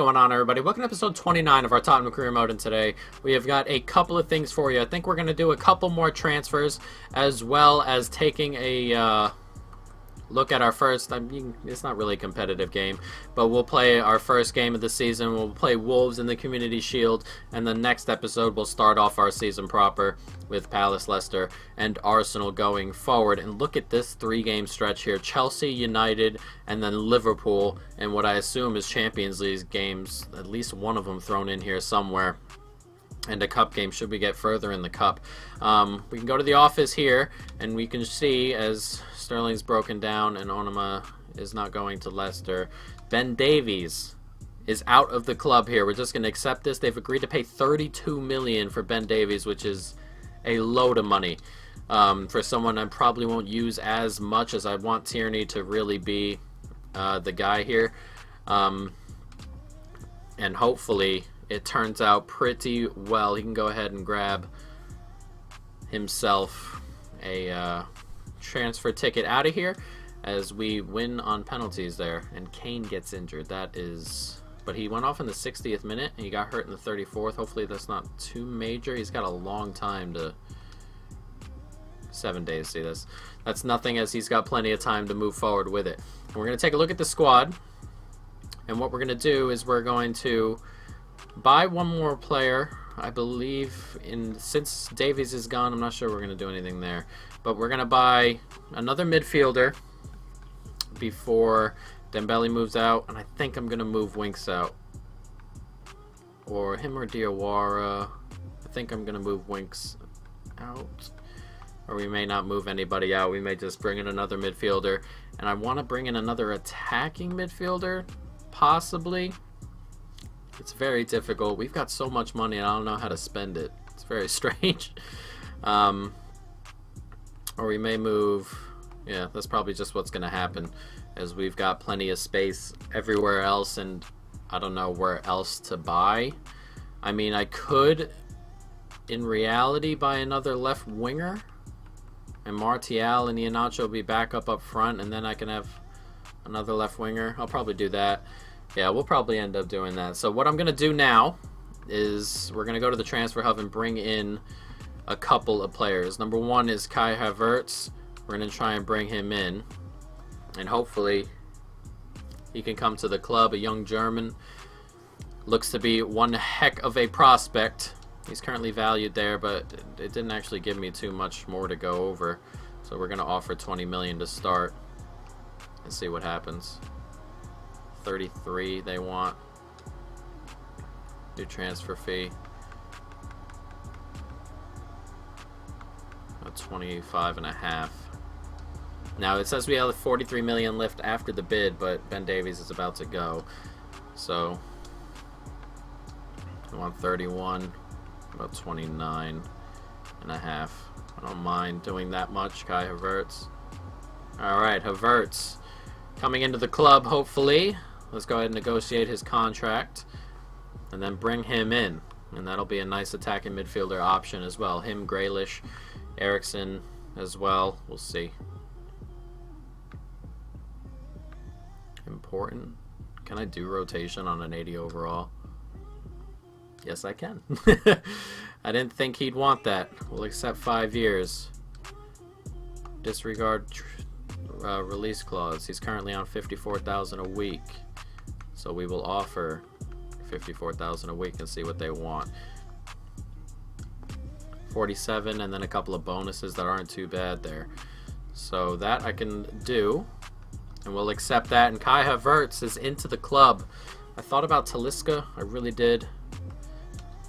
going on, everybody? Welcome to episode 29 of our Tottenham Career Mode, and today we have got a couple of things for you. I think we're going to do a couple more transfers, as well as taking a look at our first, I mean, it's not really a competitive game, but we'll play our first game of the season. We'll play Wolves in the Community Shield, and the next episode we'll start off our season proper with Palace, Leicester, and Arsenal going forward. And look at this three-game stretch here. Chelsea, United, and then Liverpool, and what I assume is Champions League games, at least one of them thrown in here somewhere. And a cup game should we get further in the cup. We can go to the office here, and we can see as Sterling's broken down and Onuma is not going to Leicester. Ben Davies is out of the club here. We're just going to accept this. They've agreed to pay $32 million for Ben Davies, which is a load of money for someone I probably won't use as much as I want Tierney to really be the guy here. And hopefully it turns out pretty well. He can go ahead and grab himself a transfer ticket out of here as we win on penalties there. And Kane gets injured. That is... But he went off in the 60th minute and he got hurt in the 34th. Hopefully that's not too major. He's got a long time to... 7 days, see this. That's nothing, as he's got plenty of time to move forward with it. And we're going to take a look at the squad. And what we're going to do is we're going to buy one more player. I believe since Davies is gone, I'm not sure we're going to do anything there. But we're going to buy another midfielder before Dembele moves out. And I think I'm going to move Winks out. Or him or Diawara. I think I'm going to move Winks out. Or we may not move anybody out. We may just bring in another midfielder. And I want to bring in another attacking midfielder. Possibly. It's very difficult. We've got so much money and I don't know how to spend it. It's very strange. Or we may move... Yeah, that's probably just what's going to happen, as we've got plenty of space everywhere else and I don't know where else to buy. I mean, I could, in reality, buy another left winger. And Martial and Iheanacho will be back up front, and then I can have another left winger. I'll probably do that. Yeah, we'll probably end up doing that. So what I'm going to do now is we're going to go to the transfer hub and bring in a couple of players. Number one is Kai Havertz. We're going to try and bring him in. And hopefully he can come to the club. A young German. Looks to be one heck of a prospect. He's currently valued there, but it didn't actually give me too much more to go over. So we're going to offer $20 million to start and see what happens. 33 they want. New transfer fee. A 25.5. Now it says we have 43 million left after the bid, but Ben Davies is about to go. So I want 31. About 29.5. I don't mind doing that much. Kai Havertz. Alright, Havertz coming into the club, hopefully. Let's go ahead and negotiate his contract and then bring him in. And that'll be a nice attacking midfielder option as well. Him, Grealish, Eriksen as well. We'll see. Important. Can I do rotation on an 80 overall? Yes, I can. I didn't think he'd want that. We'll accept 5 years. Disregard release clause. He's currently on $54,000 a week. So we will offer $54,000 a week and see what they want. 47 and then a couple of bonuses that aren't too bad there. So that I can do. And we'll accept that. And Kai Havertz is into the club. I thought about Talisca. I really did.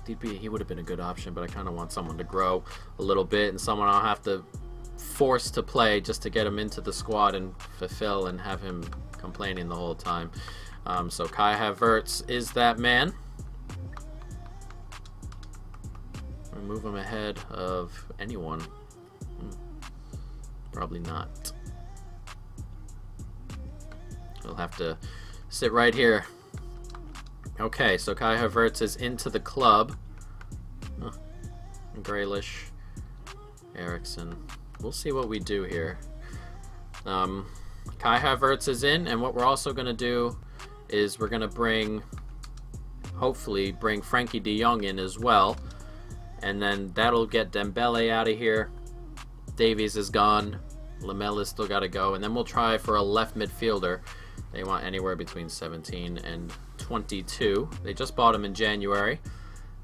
He would have been a good option, but I kind of want someone to grow a little bit and someone I'll have to force to play just to get him into the squad and fulfill and have him complaining the whole time. So Kai Havertz is that man. We'll move him ahead of anyone. Probably not. He'll have to sit right here. Okay, so Kai Havertz is into the club. Grealish, Eriksen. We'll see what we do here. Kai Havertz is in, and what we're also going to do is we're going to bring hopefully bring Frankie de Jong in as well. And then that'll get Dembele out of here. Davies is gone. Lamella's still got to go. And then we'll try for a left midfielder. They want anywhere between 17 and 22. They just bought him in January.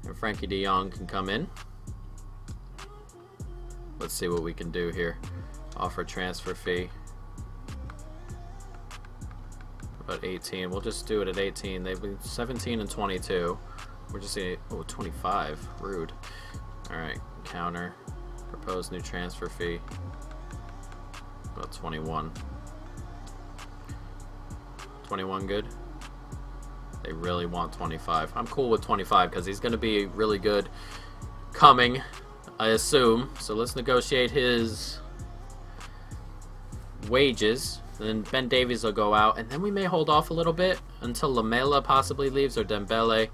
And Frankie de Jong can come in. Let's see what we can do here. Offer transfer fee. About 18. We'll just do it at 18. They've been 17 and 22. We're just saying, oh, 25. Rude. Alright, counter. Proposed new transfer fee. About 21. 21 good? They really want 25. I'm cool with 25 because he's going to be really good coming, I assume. So let's negotiate his wages. Then Ben Davies will go out. And then we may hold off a little bit until Lamela possibly leaves or Dembele.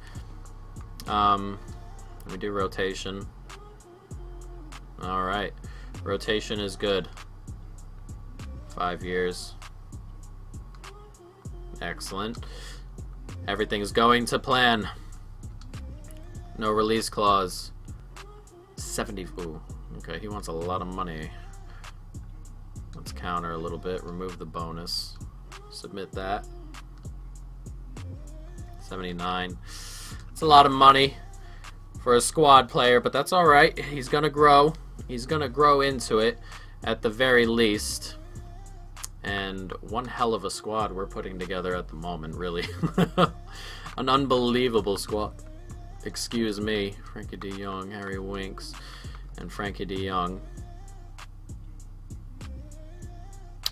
We do rotation. Alright. Rotation is good. 5 years. Excellent. Everything's going to plan. No release clause. 70. Ooh. Okay, he wants a lot of money. Let's counter a little bit. Remove the bonus. Submit that. 79. It's a lot of money for a squad player, but that's alright. He's gonna grow. He's gonna grow into it at the very least. And one hell of a squad we're putting together at the moment, really. An unbelievable squad. Excuse me. Frankie de Jong, Harry Winks, and Frankie de Jong.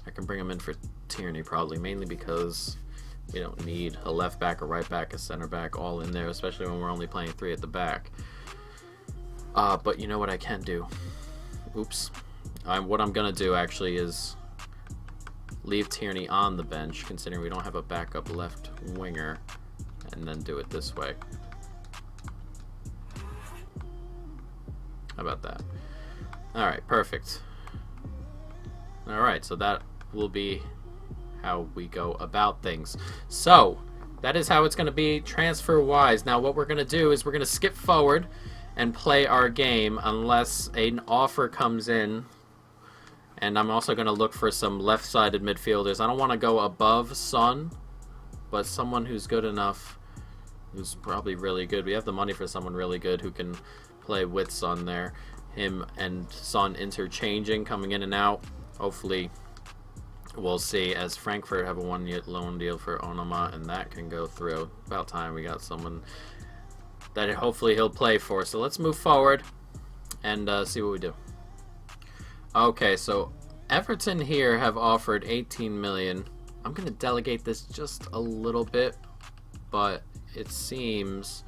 I can bring him in for Tierney probably, mainly because we don't need a left back, a right back, a center back all in there, especially when we're only playing 3 at the back. But you know what I can do? Oops. What I'm going to do actually is leave Tierney on the bench, considering we don't have a backup left winger, and then do it this way. How about that? Alright, perfect. Alright, so that will be how we go about things. So, that is how it's going to be transfer-wise. Now, what we're going to do is we're going to skip forward and play our game unless an offer comes in. And I'm also going to look for some left-sided midfielders. I don't want to go above Son, but someone who's good enough, who's probably really good. We have the money for someone really good who can play with Son there. Him and Son interchanging, coming in and out. Hopefully, we'll see, as Frankfurt have a 1-year loan deal for Onoma, and that can go through. About time we got someone that hopefully he'll play for. So let's move forward and see what we do. Okay, so Everton here have offered 18 million. I'm going to delegate this just a little bit, but it seems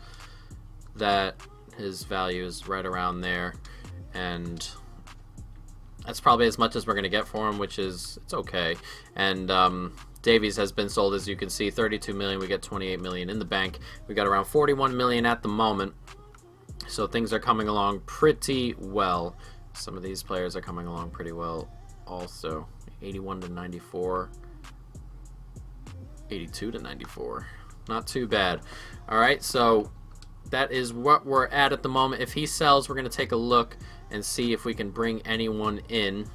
that his value is right around there, and that's probably as much as we're going to get for him, which is, it's okay. And Davies has been sold, as you can see, 32 million. We get 28 million in the bank. We got around 41 million at the moment, so things are coming along pretty well. Some of these players are coming along pretty well also. 81 to 94. 82 to 94. Not too bad. Alright, so that is what we're at the moment. If he sells, we're going to take a look and see if we can bring anyone in.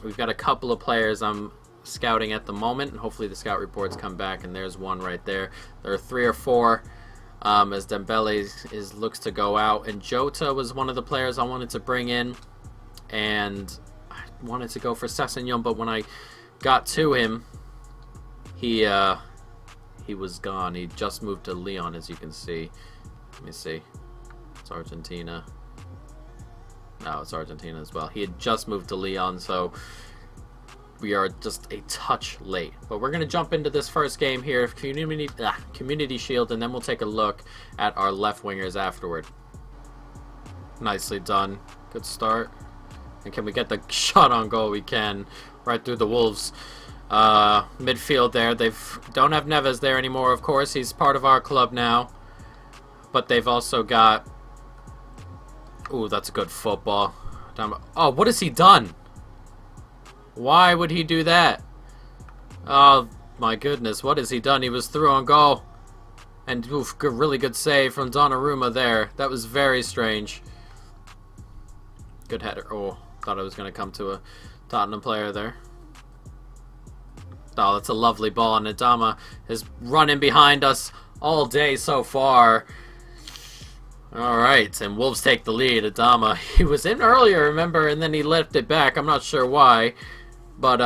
We've got a couple of players I'm scouting at the moment, and hopefully the scout reports come back, and there's one right there. There are 3 or 4 as Dembele looks to go out. And Jota was one of the players I wanted to bring in. And I wanted to go for Sessegnon, but when I got to him, he was gone. He just moved to Lyon, as you can see. Let me see. It's Argentina. No, it's Argentina as well. He had just moved to Lyon, so we are just a touch late. But we're going to jump into this first game here, Community Shield, and then we'll take a look at our left wingers afterward. Nicely done. Good start. And can we get the shot on goal? We can. Right through the Wolves midfield there. They don't have Neves there anymore, of course. He's part of our club now. But they've also got... Ooh, that's good football. Oh, what has he done? Why would he do that? Oh, my goodness. What has he done? He was through on goal. And oof, really good save from Donnarumma there. That was very strange. Good header. Oh, thought I was going to come to a Tottenham player there. Oh, that's a lovely ball, and Adama is running behind us all day so far. Alright, and Wolves take the lead. Adama, he was in earlier, remember, and then he left it back. I'm not sure why, but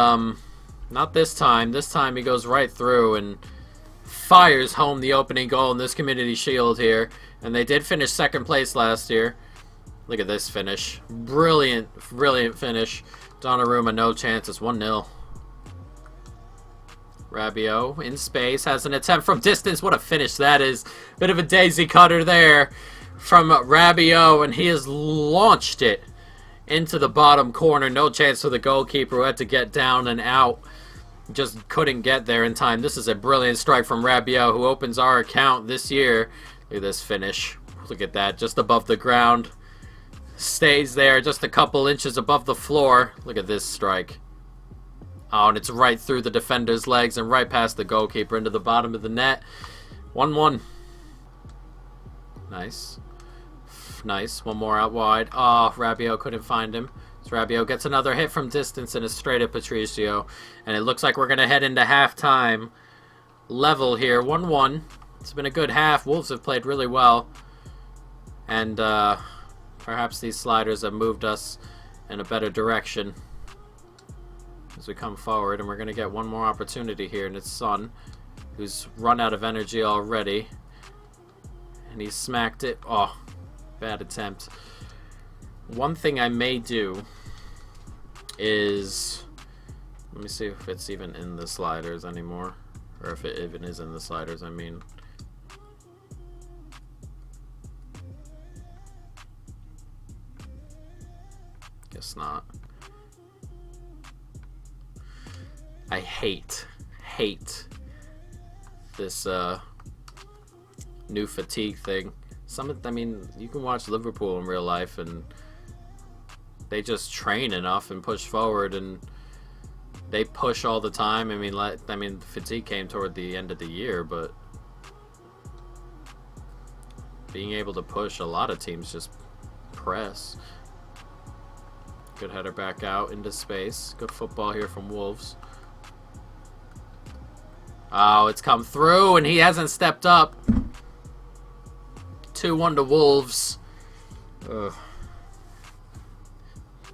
not this time. This time he goes right through and fires home the opening goal in this Community Shield here. And they did finish second place last year. Look at this finish. Brilliant, brilliant finish. Donnarumma, no chance. It's 1-0. Rabiot in space has an attempt from distance. What a finish that is. Bit of a daisy cutter there from Rabiot, and he has launched it into the bottom corner. No chance for the goalkeeper, who had to get down and out. Just couldn't get there in time. This is a brilliant strike from Rabiot, who opens our account this year. Look at this finish. Look at that. Just above the ground. Stays there just a couple inches above the floor. Look at this strike. Oh, and it's right through the defender's legs and right past the goalkeeper into the bottom of the net. 1-1. Nice. Nice. One more out wide. Oh, Rabiot couldn't find him. So Rabiot gets another hit from distance and is straight at Patricio. And it looks like we're going to head into halftime. Level here. 1-1. It's been a good half. Wolves have played really well. And perhaps these sliders have moved us in a better direction as we come forward, and we're going to get one more opportunity here, and it's Son, who's run out of energy already, and he smacked it. Oh, bad attempt. One thing I may do is, let me see if it's even in the sliders anymore, or if it even is in the sliders, I mean. Guess not. I hate this new fatigue thing. I mean, you can watch Liverpool in real life and they just train enough and push forward, and they push all the time. I mean, fatigue came toward the end of the year, but being able to push, a lot of teams just press. Good header back out into space. Good football here from Wolves. Oh, it's come through, and he hasn't stepped up. 2-1 to Wolves. Ugh.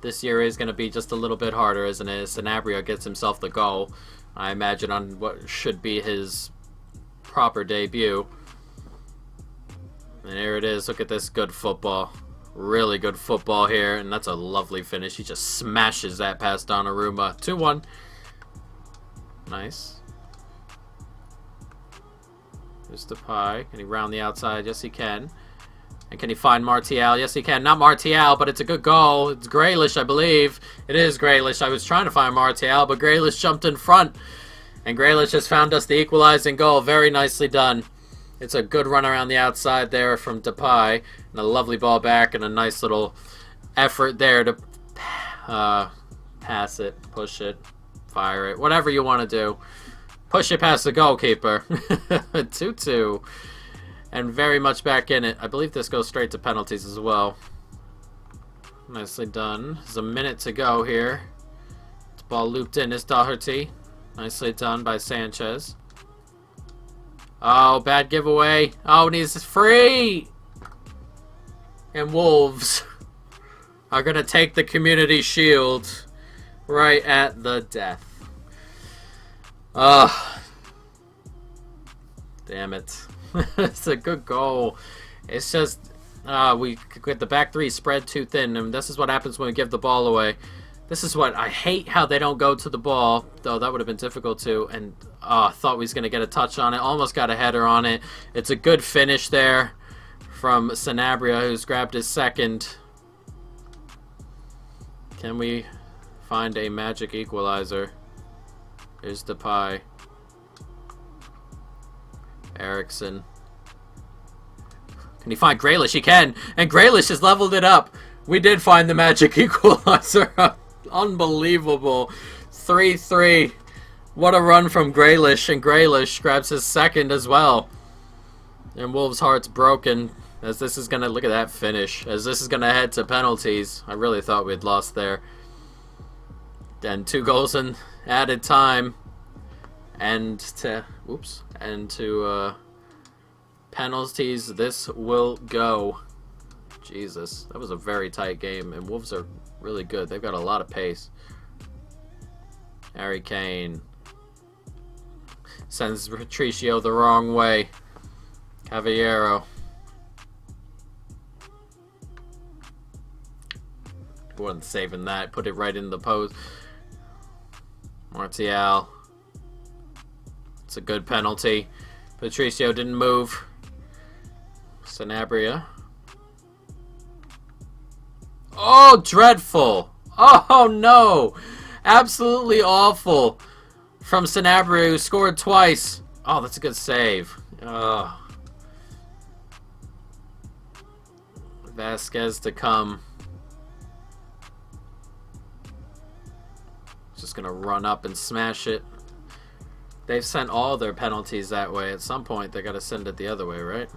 This year is going to be just a little bit harder, isn't it? Sanabria gets himself the goal, I imagine, on what should be his proper debut. And here it is. Look at this good football. Really good football here, and that's a lovely finish. He just smashes that past Donnarumma. 2-1. Nice. Here's Depay. Can he round the outside? Yes, he can. And can he find Martial? Yes, he can. Not Martial, but it's a good goal. It's Grealish, I believe. It is Grealish. I was trying to find Martial, but Grealish jumped in front. And Grealish has found us the equalizing goal. Very nicely done. It's a good run around the outside there from Depay. And a lovely ball back and a nice little effort there to pass it, push it, fire it. Whatever you want to do. Push it past the goalkeeper. 2-2. And very much back in it. I believe this goes straight to penalties as well. Nicely done. There's a minute to go here. This ball looped in. It's Doherty. Nicely done by Sanchez. Oh, bad giveaway. Oh, and he's free. And Wolves are going to take the Community Shield right at the death. Damn it. It's a good goal. It's just we get the back three spread too thin, and this is what happens when we give the ball away. This is what I hate, how they don't go to the ball, though that would have been difficult too. And thought we was going to get a touch on it, almost got a header on it. It's a good finish there from Sanabria, who's grabbed his second. Can we find a magic equalizer? Here's Depay. Eriksson. Can he find Grealish? He can. And Grealish has leveled it up. We did find the magic equalizer. Unbelievable. 3-3. What a run from Grealish. And Grealish grabs his second as well. And Wolves' heart's broken as this is gonna look at that finish. As this is gonna head to penalties. I really thought we'd lost there. And 2 goals in added time. And to penalties this will go. Jesus, that was a very tight game, and Wolves are really good. They've got a lot of pace. Harry Kane sends Patricio the wrong way. Caballero. Wasn't saving that. Put it right in the post. Martial. It's a good penalty. Patricio didn't move. Sanabria. Oh, dreadful. Oh, no. Absolutely awful. From Sanabria, who scored twice. Oh, that's a good save. Oh. Vasquez to come. Just going to run up and smash it. They've sent all their penalties that way. At some point, they got to send it the other way, right?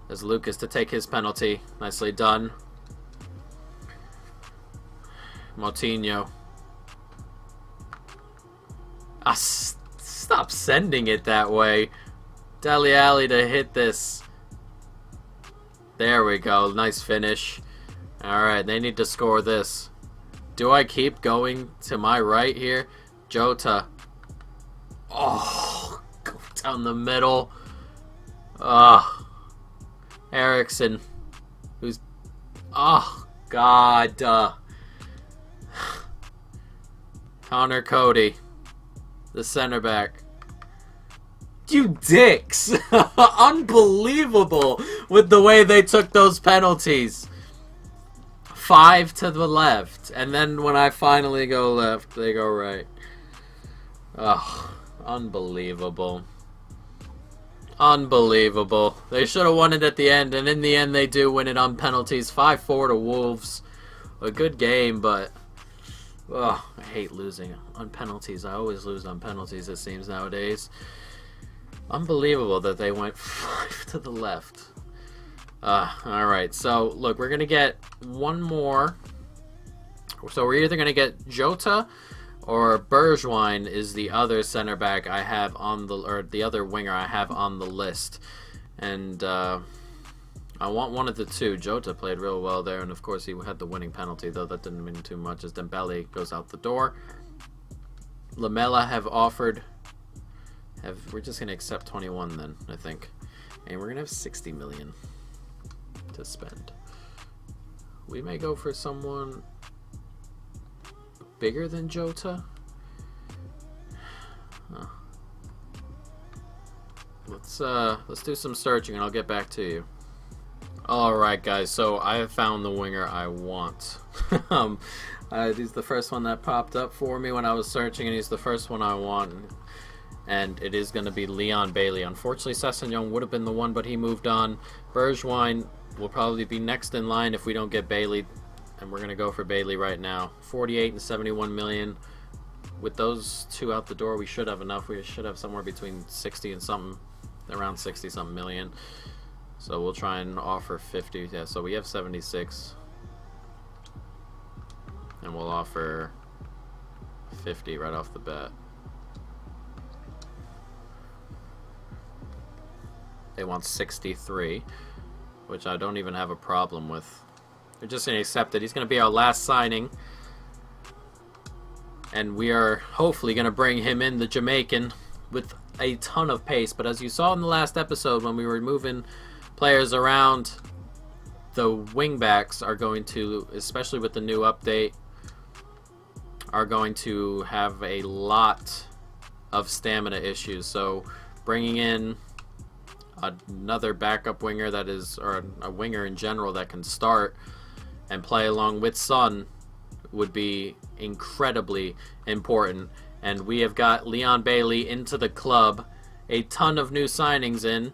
There's Lucas to take his penalty. Nicely done. Moutinho. Stop sending it that way. Dele Alli to hit this. There we go. Nice finish. Alright, they need to score this. Do I keep going to my right here? Jota. Oh, go down the middle. Ericsson. Who's... Oh, God. Connor Cody. The center back. You dicks! Unbelievable with the way they took those penalties. 5 to the left. And then when I finally go left, they go right. Ugh. Unbelievable. Unbelievable. They should have won it at the end, and in the end they do win it on penalties. 5-4 to Wolves. A good game, but... Oh, I hate losing on penalties. I always lose on penalties, it seems, nowadays. Unbelievable that they went 5 to the left. Alright, so, look, we're going to get one more. So we're either going to get Jota or Bergwijn is the other center back I have on the... Or the other winger I have on the list. And, I want one of the two. Jota played real well there, and of course he had the winning penalty, though that didn't mean too much as Dembele goes out the door. Lamela have offered... We're just going to accept 21 then, I think. And we're going to have 60 million to spend. We may go for someone bigger than Jota. Huh. Let's do some searching and I'll get back to you. Alright guys, so I have found the winger I want. He's the first one that popped up for me when I was searching, and he's the first one I want. And it is going to be Leon Bailey. Unfortunately, Sessegnon would have been the one, but he moved on. Bergwijn will probably be next in line if we don't get Bailey. And we're going to go for Bailey right now. 48 and 71 million. With those two out the door, we should have enough. We should have somewhere between 60 and something, around 60 something million. So we'll try and offer 50. Yeah, so we have 76. And we'll offer 50 right off the bat. They want 63, which I don't even have a problem with. They're just going to accept it. He's going to be our last signing. And we are hopefully going to bring him in, the Jamaican, with a ton of pace. But as you saw in the last episode when we were moving players around, the wingbacks are going to, especially with the new update, are going to have a lot of stamina issues. So bringing in another backup winger that is, or a winger in general that can start and play along with Son would be incredibly important. And we have got Leon Bailey into the club, a ton of new signings in,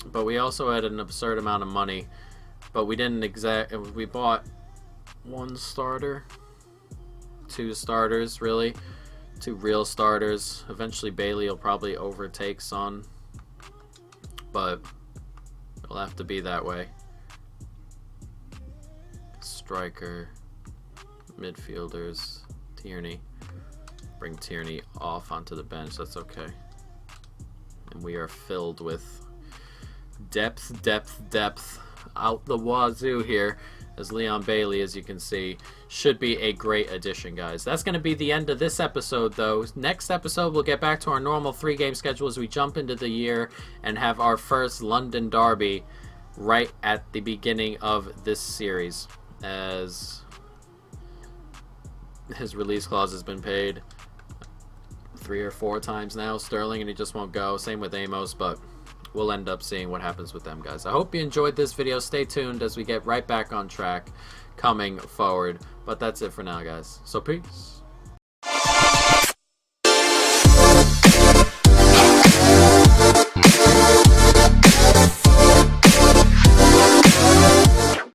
but we also had an absurd amount of money. But we didn't we bought one starter, 2 starters really, 2 real starters. Eventually Bailey will probably overtake Son, but It'll have to be that way. Striker, midfielders, Tierney. Bring Tierney off onto the bench. That's okay. And we are filled with depth, depth, depth out the wazoo here. As Leon Bailey, as you can see, should be a great addition, guys. That's going to be the end of this episode, though. Next episode, we'll get back to our normal 3-game schedule as we jump into the year and have our first London derby right at the beginning of this series, as his release clause has been paid 3 or 4 times now, Sterling, and he just won't go. Same with Amos, but we'll end up seeing what happens with them, guys. I hope you enjoyed this video. Stay tuned as we get right back on track coming forward. But that's it for now, guys. So peace.